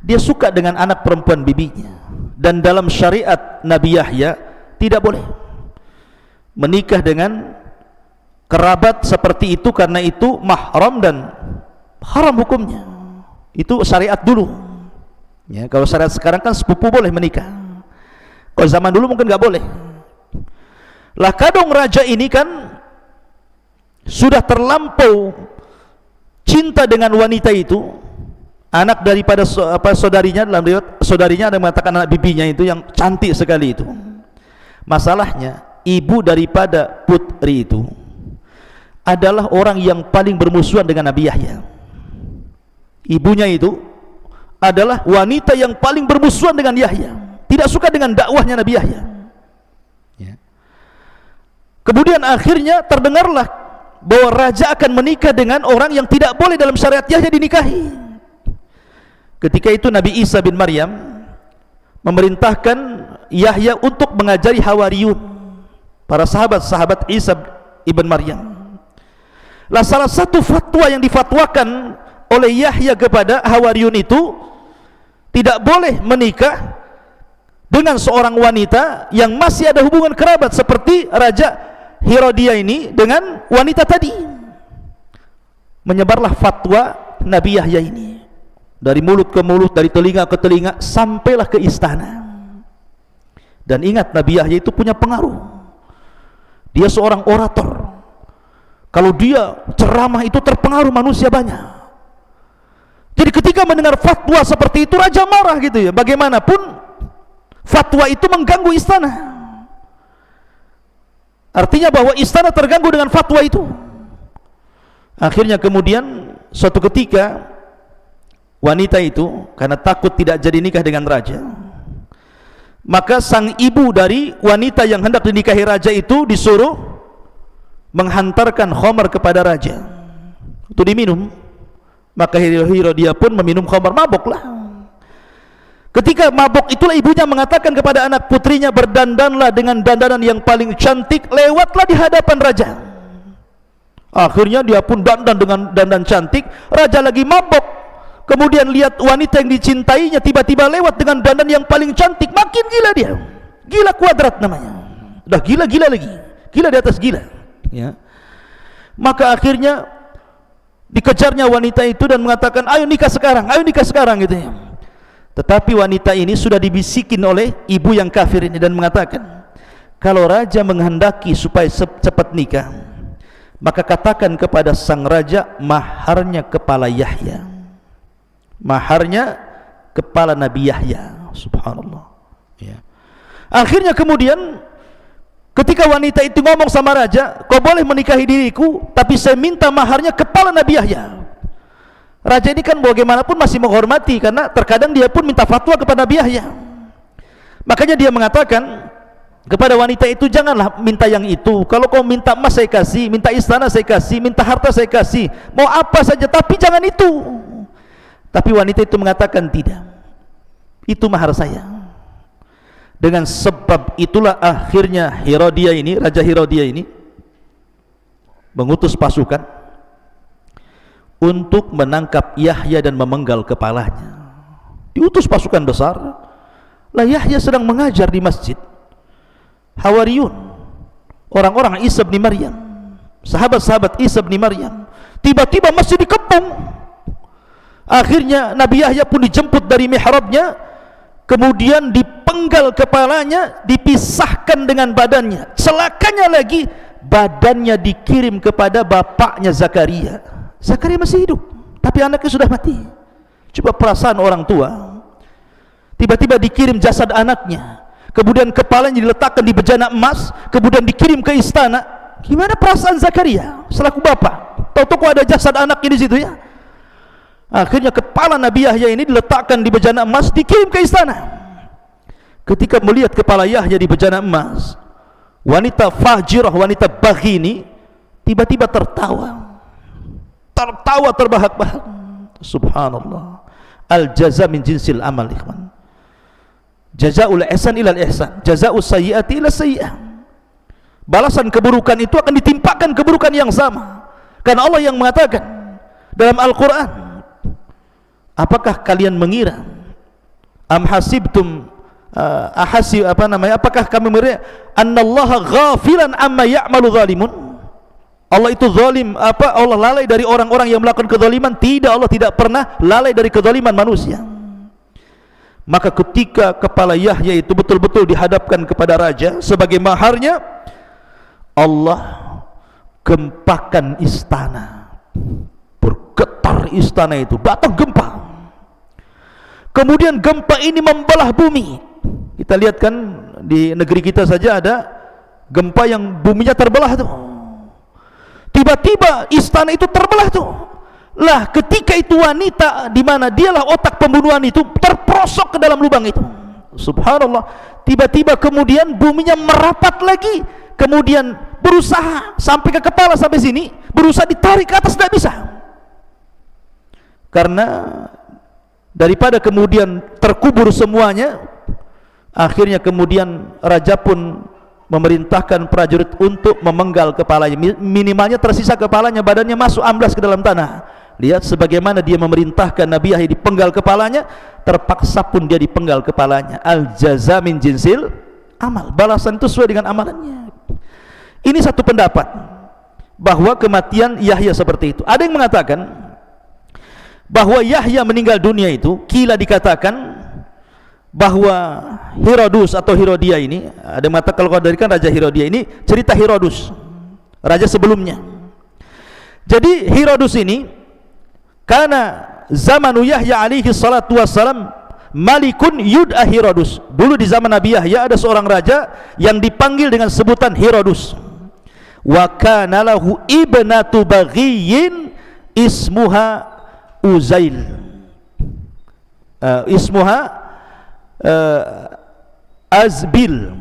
dia suka dengan anak perempuan bibinya, dan dalam syariat Nabi Yahya tidak boleh menikah dengan kerabat seperti itu, karena itu mahram dan haram hukumnya. Itu syariat dulu ya. Kalau syariat sekarang kan sepupu boleh menikah, kalau zaman dulu mungkin nggak boleh. Lah kadang raja ini kan sudah terlampau cinta dengan wanita itu, anak daripada saudarinya. Dalam riwayat saudarinya ada yang mengatakan anak bibinya itu yang cantik sekali itu. Masalahnya ibu daripada putri itu adalah orang yang paling bermusuhan dengan Nabi Yahya. Ibunya itu adalah wanita yang paling bermusuhan dengan Yahya, tidak suka dengan dakwahnya Nabi Yahya ya. Kemudian akhirnya terdengarlah bahwa raja akan menikah dengan orang yang tidak boleh dalam syariat Yahya dinikahi. Ketika itu Nabi Isa bin Maryam memerintahkan Yahya untuk mengajari Hawariyun, para sahabat-sahabat Isa ibn Maryam. Lah salah satu fatwa yang difatwakan oleh Yahya kepada Hawariyun itu, tidak boleh menikah dengan seorang wanita yang masih ada hubungan kerabat, seperti Raja Herodia ini dengan wanita tadi. Menyebarlah fatwa Nabi Yahya ini dari mulut ke mulut, dari telinga ke telinga, sampailah ke istana. Dan ingat, Nabi Yahya itu punya pengaruh, dia seorang orator. Kalau dia ceramah itu terpengaruh manusia banyak. Jadi ketika mendengar fatwa seperti itu, raja marah gitu ya. Bagaimanapun fatwa itu mengganggu istana, artinya bahwa istana terganggu dengan fatwa itu. Akhirnya kemudian suatu ketika wanita itu karena takut tidak jadi nikah dengan raja, maka sang ibu dari wanita yang hendak dinikahi raja itu disuruh menghantarkan khamar kepada raja untuk diminum. Maka Herodia pun meminum khamar, mabuklah. Ketika mabuk itulah ibunya mengatakan kepada anak putrinya, berdandanlah dengan dandanan yang paling cantik, lewatlah di hadapan raja. Akhirnya dia pun dandan dengan dandan cantik. Raja lagi mabuk, kemudian lihat wanita yang dicintainya tiba-tiba lewat dengan dandan yang paling cantik, makin gila dia. Gila kuadrat namanya. Udah gila-gila lagi, gila di atas gila ya. Maka akhirnya dikejarnya wanita itu dan mengatakan, ayo nikah sekarang, ayo nikah sekarang gitu ya. Tetapi wanita ini sudah dibisikin oleh ibu yang kafir ini dan mengatakan, kalau raja menghendaki supaya cepat nikah, maka katakan kepada sang raja, maharnya kepala Yahya, maharnya kepala Nabi Yahya. Subhanallah ya. Akhirnya kemudian ketika wanita itu ngomong sama raja, kau boleh menikahi diriku, tapi saya minta maharnya kepala Nabi Yahya. Raja ini kan bagaimanapun masih menghormati, karena terkadang dia pun minta fatwa kepada Nabi Yahya. Makanya dia mengatakan kepada wanita itu, janganlah minta yang itu. Kalau kau minta emas saya kasih, minta istana saya kasih, minta harta saya kasih, mau apa saja, tapi jangan itu. Tapi wanita itu mengatakan, tidak, itu mahar saya. Dengan sebab itulah akhirnya Herodia ini, Raja Herodia ini mengutus pasukan untuk menangkap Yahya dan memenggal kepalanya. Diutus pasukan besar. Lah Yahya sedang mengajar di masjid. Hawariyun, orang-orang Isa bin Maryam, sahabat-sahabat Isa bin Maryam, tiba-tiba masjid dikepung. Akhirnya Nabi Yahya pun dijemput dari mihrabnya, kemudian dipenggal kepalanya, dipisahkan dengan badannya. Celakanya lagi, badannya dikirim kepada bapaknya Zakaria. Zakaria masih hidup, tapi anaknya sudah mati. Coba perasaan orang tua, tiba-tiba dikirim jasad anaknya, kemudian kepalanya diletakkan di bejana emas, kemudian dikirim ke istana. Gimana perasaan Zakaria selaku bapak? Tahu-tahu ada jasad anaknya di situ ya. Akhirnya kepala Nabi Yahya ini diletakkan di bejana emas, dikirim ke istana. Ketika melihat kepala Yahya di bejana emas, wanita fajirah, wanita baghi ini tiba-tiba tertawa terbahak-bahak. Subhanallah. Al jaza min jinsil amal, ikhwan. Jazaul ihsan ilal ihsan, jazaus sayyiati ila sayyi'ah. balasan keburukan itu akan ditimpakan keburukan yang sama. Karena Allah yang mengatakan dalam Al-Quran, apakah kalian mengira, am hasibtum apakah kami mengira annallaha ghafilan amma ya'malu zalimun, Allah itu zalim, Allah lalai dari orang-orang yang melakukan kezaliman? Tidak, Allah tidak pernah lalai dari kezaliman manusia. Maka ketika kepala Yahya itu betul-betul dihadapkan kepada raja sebagai maharnya, Allah gempakan istana, bergetar istana itu, datang gempa. Kemudian gempa ini membelah bumi. Kita lihat kan di negeri kita saja ada gempa yang buminya terbelah tuh. Tiba-tiba istana itu terbelah tuh. Lah ketika itu wanita, di mana dialah otak pembunuhan itu, terperosok ke dalam lubang itu. Subhanallah. Tiba-tiba kemudian buminya merapat lagi, kemudian berusaha sampai ke kepala, sampai sini, berusaha ditarik ke atas, tidak bisa. Karena daripada kemudian terkubur semuanya, akhirnya kemudian raja pun memerintahkan prajurit untuk memenggal kepalanya. Minimalnya tersisa kepalanya, badannya masuk amblas ke dalam tanah. Lihat sebagaimana dia memerintahkan Nabi Yahya dipenggal kepalanya, terpaksa pun dia dipenggal kepalanya. Al jaza min jinsil amal, balasan itu sesuai dengan amalannya. Ini satu pendapat bahwa kematian Yahya seperti itu. Ada yang mengatakan bahwa Yahya meninggal dunia itu, kila dikatakan bahwa Herodus atau Herodia ini, ada yang mengatakan kalau dari kan Raja Herodia ini cerita Herodus, raja sebelumnya. Jadi Herodus ini, karena zamanu Yahya alaihi salatu wassalam malikun yud'a Herodus. Dulu di zaman Nabi Yahya ada seorang raja yang dipanggil dengan sebutan Herodus. Wa kana lahu ibnatu baghiyin ismuha Uzail. Ismuha Azbil.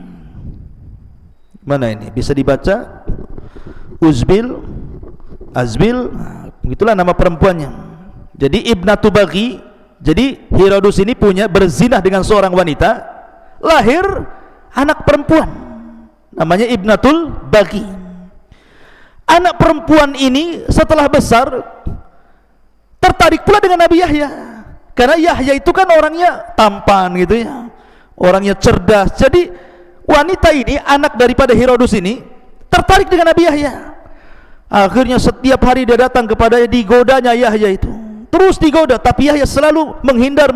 Mana ini? Bisa dibaca Uzbil, Azbil, begitulah nama perempuannya. Jadi ibnatu baghi, jadi Herodus ini punya berzinah dengan seorang wanita, lahir anak perempuan, namanya ibnatul baghi. Anak perempuan ini setelah besar tertarik pula dengan Nabi Yahya, karena Yahya itu kan orangnya tampan gitu ya, orangnya cerdas. Jadi wanita ini, anak daripada Herodus ini, tertarik dengan Nabi Yahya. Akhirnya setiap hari dia datang kepadanya, digodanya Yahya itu, terus digoda, tapi Yahya selalu menghindar,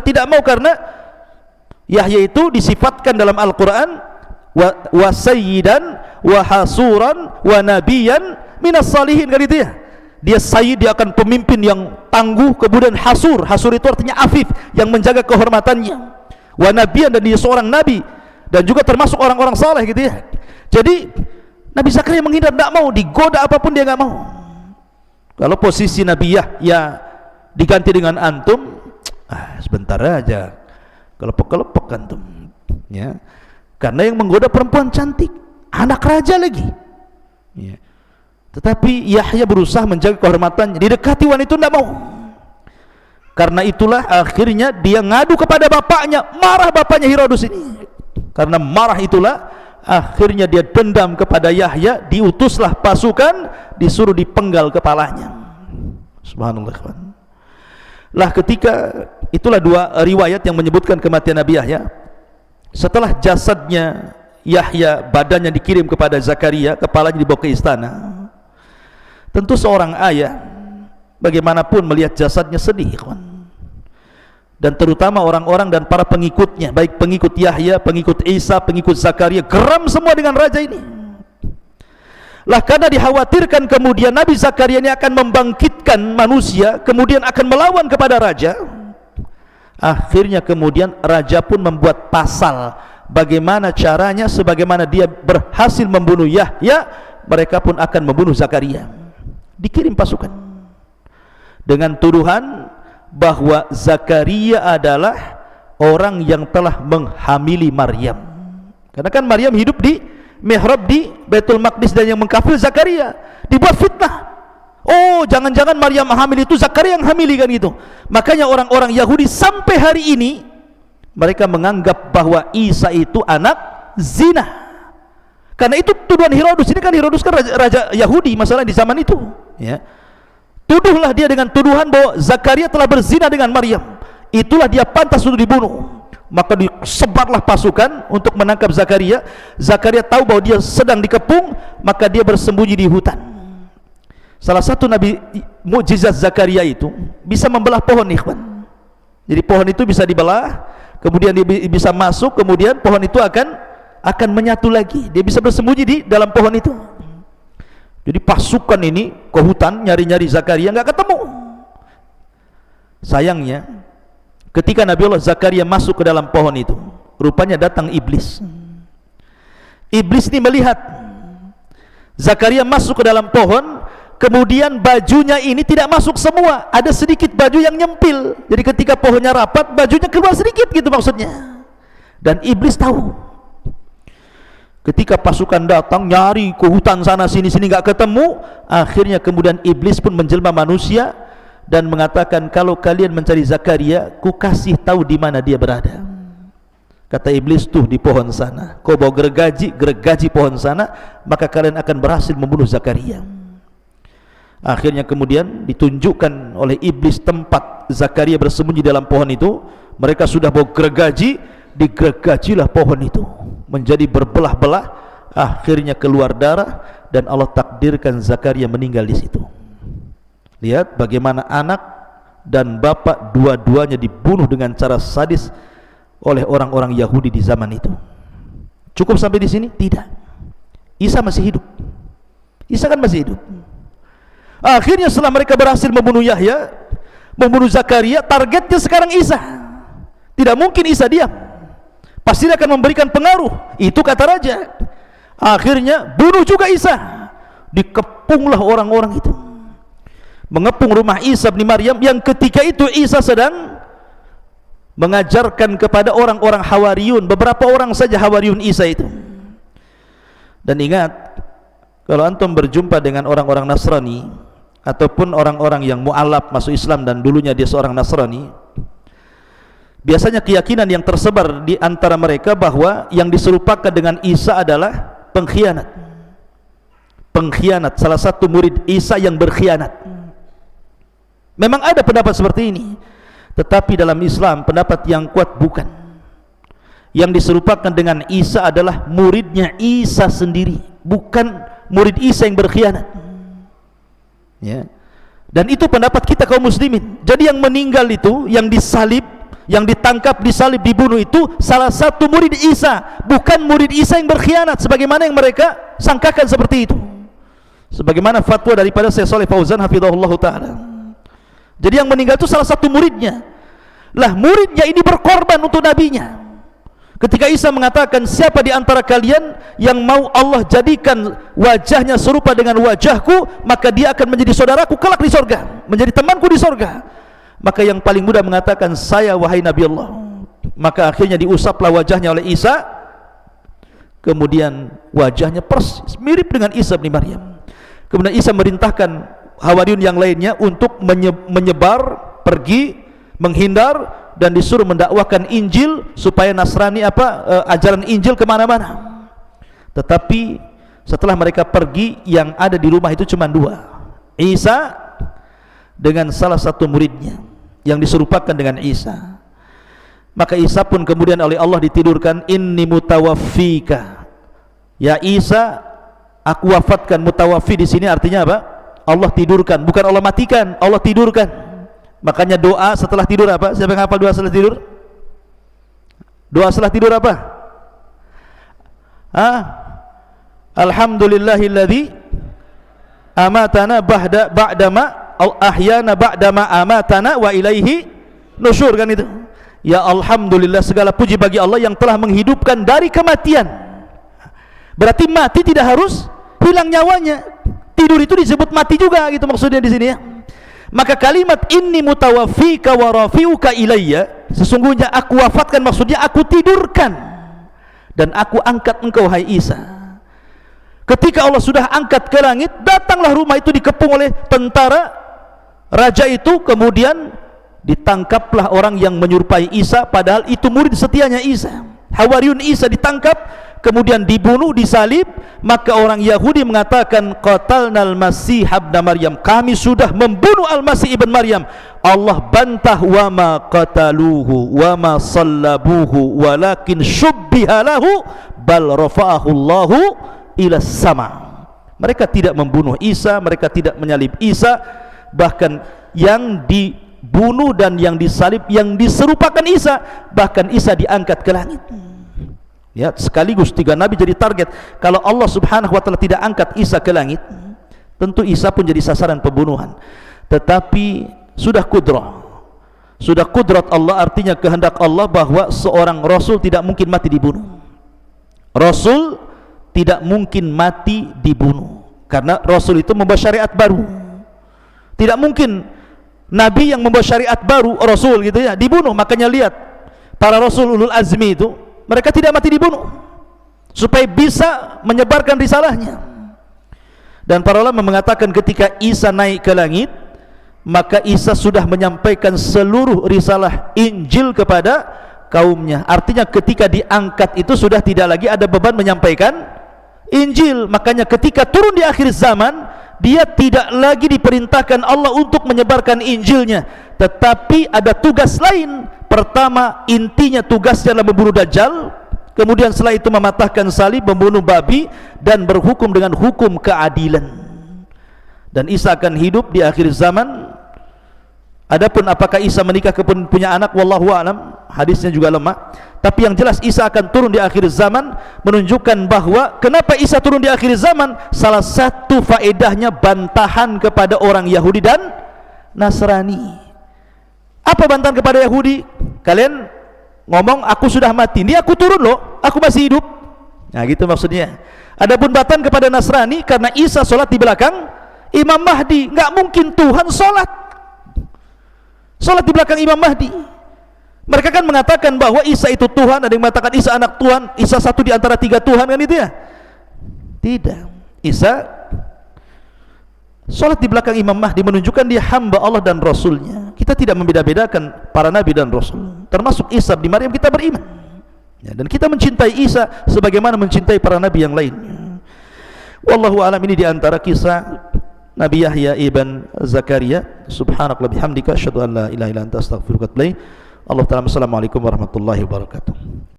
tidak mau, karena Yahya itu disifatkan dalam Al-Quran wa sayyidan wa hasuran wa nabiyan minas salihin, kan itu ya. Dia sayyid, dia akan pemimpin yang tangguh, kemudian hasur itu artinya afif, yang menjaga kehormatannya, wa nabiyan, dan dia seorang nabi, dan juga termasuk orang-orang saleh gitu ya. Jadi Nabi Zakaria menghindar, tidak mau, digoda apapun dia nggak mau. Kalau posisi Nabi Yahya diganti dengan antum, sebentar aja kelepek-kelepek antum ya. Karena yang menggoda perempuan cantik, anak raja lagi ya. Tetapi Yahya berusaha menjaga kehormatannya, didekati wanita itu tidak mau. Karena itulah akhirnya dia ngadu kepada bapaknya, marah bapaknya Herodus ini. Karena marah itulah akhirnya dia dendam kepada Yahya, diutuslah pasukan, disuruh dipenggal kepalanya. Subhanallah. Lah ketika itulah dua riwayat yang menyebutkan kematian Nabi Yahya. Setelah jasadnya Yahya, badannya dikirim kepada Zakaria, kepalanya dibawa ke istana. Tentu seorang ayah bagaimanapun melihat jasadnya sedih, kawan. Dan terutama orang-orang dan para pengikutnya, baik pengikut Yahya, pengikut Isa, pengikut Zakaria, geram semua dengan raja ini. Lah karena dikhawatirkan kemudian Nabi Zakaria ini akan membangkitkan manusia, kemudian akan melawan kepada raja. Akhirnya kemudian raja pun membuat pasal bagaimana caranya, sebagaimana dia berhasil membunuh Yahya, mereka pun akan membunuh Zakaria. Dikirim pasukan dengan tuduhan bahwa Zakaria adalah orang yang telah menghamili Maryam. Karena kan Maryam hidup di mihrab di Baitul Maqdis, dan yang mengkafir Zakaria. Dibuat fitnah, oh jangan-jangan Maryam hamil itu Zakaria yang hamili, kan gitu. Makanya orang-orang Yahudi sampai hari ini mereka menganggap bahwa Isa itu anak zina. Karena itu tuduhan Herodus. Ini kan Herodus kan raja Yahudi masalah di zaman itu, ya. Tuduhlah dia dengan tuduhan bahwa Zakaria telah berzina dengan Maryam. Itulah dia pantas untuk dibunuh. Maka disebarlah pasukan untuk menangkap Zakaria. Zakaria tahu bahwa dia sedang dikepung, maka dia bersembunyi di hutan. Salah satu nabi mukjizat Zakaria itu bisa membelah pohon, ikhwan. Jadi pohon itu bisa dibelah, kemudian dia bisa masuk, kemudian pohon itu akan menyatu lagi. Dia bisa bersembunyi di dalam pohon itu. Jadi pasukan ini ke hutan nyari-nyari Zakaria, nggak ketemu. Sayangnya ketika Nabi Allah Zakaria masuk ke dalam pohon itu, rupanya datang iblis. Iblis ini melihat Zakaria masuk ke dalam pohon, kemudian bajunya ini tidak masuk semua, ada sedikit baju yang nyempil. Jadi ketika pohonnya rapat, bajunya keluar sedikit, gitu maksudnya. Dan iblis tahu. Ketika pasukan datang nyari ke hutan sana sini nggak ketemu, akhirnya kemudian iblis pun menjelma manusia dan mengatakan, kalau kalian mencari Zakaria, ku kasih tahu di mana dia berada. Kata iblis, tuh di pohon sana. Kau bawa gergaji pohon sana, maka kalian akan berhasil membunuh Zakaria. Akhirnya kemudian ditunjukkan oleh iblis tempat Zakaria bersembunyi dalam pohon itu. Mereka sudah bawa gergaji, digergajilah pohon itu menjadi berbelah-belah, akhirnya keluar darah, dan Allah takdirkan Zakaria meninggal di situ. Lihat bagaimana anak dan bapak dua-duanya dibunuh dengan cara sadis oleh orang-orang Yahudi di zaman itu. Cukup sampai di sini? Tidak. Isa masih hidup. Isa kan masih hidup. Akhirnya setelah mereka berhasil membunuh Yahya, membunuh Zakaria, targetnya sekarang Isa. Tidak mungkin Isa diam, pasti akan memberikan pengaruh. Itu kata raja. Akhirnya bunuh juga Isa. Dikepunglah orang-orang itu, mengepung rumah Isa bin Maryam, yang ketika itu Isa sedang mengajarkan kepada orang-orang Hawariyun, beberapa orang saja Hawariyun Isa itu. Dan ingat, kalau antum berjumpa dengan orang-orang Nasrani ataupun orang-orang yang mu'alaf masuk Islam dan dulunya dia seorang Nasrani, biasanya keyakinan yang tersebar di antara mereka bahwa yang diserupakan dengan Isa adalah pengkhianat. Pengkhianat, salah satu murid Isa yang berkhianat. Memang ada pendapat seperti ini, tetapi dalam Islam pendapat yang kuat bukan. Yang diserupakan dengan Isa adalah muridnya Isa sendiri, bukan murid Isa yang berkhianat, ya. Dan itu pendapat kita kaum muslimin. Jadi yang meninggal itu, yang disalib, yang ditangkap, disalib, dibunuh itu salah satu murid Isa, bukan murid Isa yang berkhianat sebagaimana yang mereka sangkakan seperti itu. Sebagaimana fatwa daripada Syekh Shalih Fauzan hafizahullah taala. Jadi yang meninggal itu salah satu muridnya. Lah muridnya ini berkorban untuk nabinya. Ketika Isa mengatakan, siapa di antara kalian yang mau Allah jadikan wajahnya serupa dengan wajahku, maka dia akan menjadi saudaraku kelak di sorga, menjadi temanku di sorga. Maka yang paling mudah mengatakan, saya wahai Nabi Allah. Maka akhirnya diusaplah wajahnya oleh Isa, kemudian wajahnya persis mirip dengan Isa bin Maryam. Kemudian Isa merintahkan Hawariyun yang lainnya untuk menyebar, pergi, menghindar, dan disuruh mendakwakan Injil supaya Nasrani ajaran Injil kemana-mana. Tetapi setelah mereka pergi, yang ada di rumah itu cuma dua, Isa dengan salah satu muridnya yang diserupakan dengan Isa. Maka Isa pun kemudian oleh Allah ditidurkan, inni mutawaffika, ya Isa, aku wafatkan. Mutawaffi di sini artinya apa? Allah tidurkan, bukan Allah matikan, Allah tidurkan. Makanya doa setelah tidur apa? Siapa yang hafal doa setelah tidur? Doa setelah tidur apa? Alhamdulillahilladzi amatana ba'dama ahyana ba'dama amatana wa ilaihi nusyur, kan itu. Ya alhamdulillah, segala puji bagi Allah yang telah menghidupkan dari kematian. Berarti mati tidak harus hilang nyawanya. Tidur itu disebut mati juga, gitu maksudnya di sini, ya. Maka kalimat inni mutawaffika wa rafi'uka ilayya, sesungguhnya aku wafatkan, maksudnya aku tidurkan dan aku angkat engkau hai Isa. Ketika Allah sudah angkat ke langit, datanglah rumah itu dikepung oleh tentara raja itu, kemudian ditangkaplah orang yang menyerupai Isa, padahal itu murid setianya Isa. Hawariyun Isa ditangkap, kemudian dibunuh, disalib, Maka orang Yahudi mengatakan qatalnal Masih ibn Maryam, kami sudah membunuh Al-Masih ibn Maryam. Allah bantah, wa ma qataluhu wa ma sallabuhu walakin syubbiha lahu bal rafa'ahu Allahu ila sama. Mereka tidak membunuh Isa, mereka tidak menyalib Isa, bahkan yang dibunuh dan yang disalib, yang diserupakan Isa, bahkan Isa diangkat ke langit. Ya, sekaligus 3 nabi jadi target. Kalau Allah Subhanahu wa taala tidak angkat Isa ke langit, tentu Isa pun jadi sasaran pembunuhan. Tetapi sudah kudrah, sudah kudrat Allah, artinya kehendak Allah bahwa seorang rasul tidak mungkin mati dibunuh. Rasul tidak mungkin mati dibunuh, karena rasul itu membawa syariat baru. Tidak mungkin nabi yang membawa syariat baru, rasul gitu ya, dibunuh. Makanya lihat para rasul ulul azmi itu, mereka tidak mati dibunuh supaya bisa menyebarkan risalahnya. Dan para ulama mengatakan ketika Isa naik ke langit, maka Isa sudah menyampaikan seluruh risalah Injil kepada kaumnya. Artinya ketika diangkat itu sudah tidak lagi ada beban menyampaikan Injil. Makanya ketika turun di akhir zaman, dia tidak lagi diperintahkan Allah untuk menyebarkan Injilnya, tetapi ada tugas lain. Pertama, intinya tugasnya adalah membunuh Dajjal. Kemudian setelah itu mematahkan salib, membunuh babi, dan berhukum dengan hukum keadilan. Dan Isa akan hidup di akhir zaman. Adapun apakah Isa menikah kemudian punya anak, wallahu a'lam, hadisnya juga lemah. Tapi yang jelas Isa akan turun di akhir zaman, menunjukkan bahwa kenapa Isa turun di akhir zaman, salah satu faedahnya bantahan kepada orang Yahudi dan Nasrani. Apa bantahan kepada Yahudi? Kalian ngomong aku sudah mati, ini aku turun loh, aku masih hidup. Nah gitu maksudnya. Adapun bantahan kepada Nasrani, karena Isa sholat di belakang Imam Mahdi, nggak mungkin Tuhan sholat di belakang Imam Mahdi. Mereka kan mengatakan bahwa Isa itu Tuhan, ada yang mengatakan Isa anak Tuhan, Isa satu di antara 3 Tuhan, kan itu ya? Tidak. Isa sholat di belakang Imam Mahdi, menunjukkan dia hamba Allah dan Rasulnya. Kita tidak membeda-bedakan para nabi dan Rasul, termasuk Isa bin Maryam kita beriman ya, dan kita mencintai Isa sebagaimana mencintai para nabi yang lainnya. Wallahu a'lam. Ini diantara kisah Nabi Yahya ibn Zakaria. Subhanallah bihamdika asyhadu an la ilaha illa anta astaghfiruka wa atubu ilaik. Allah ta'ala. Assalamualaikum warahmatullahi wabarakatuh.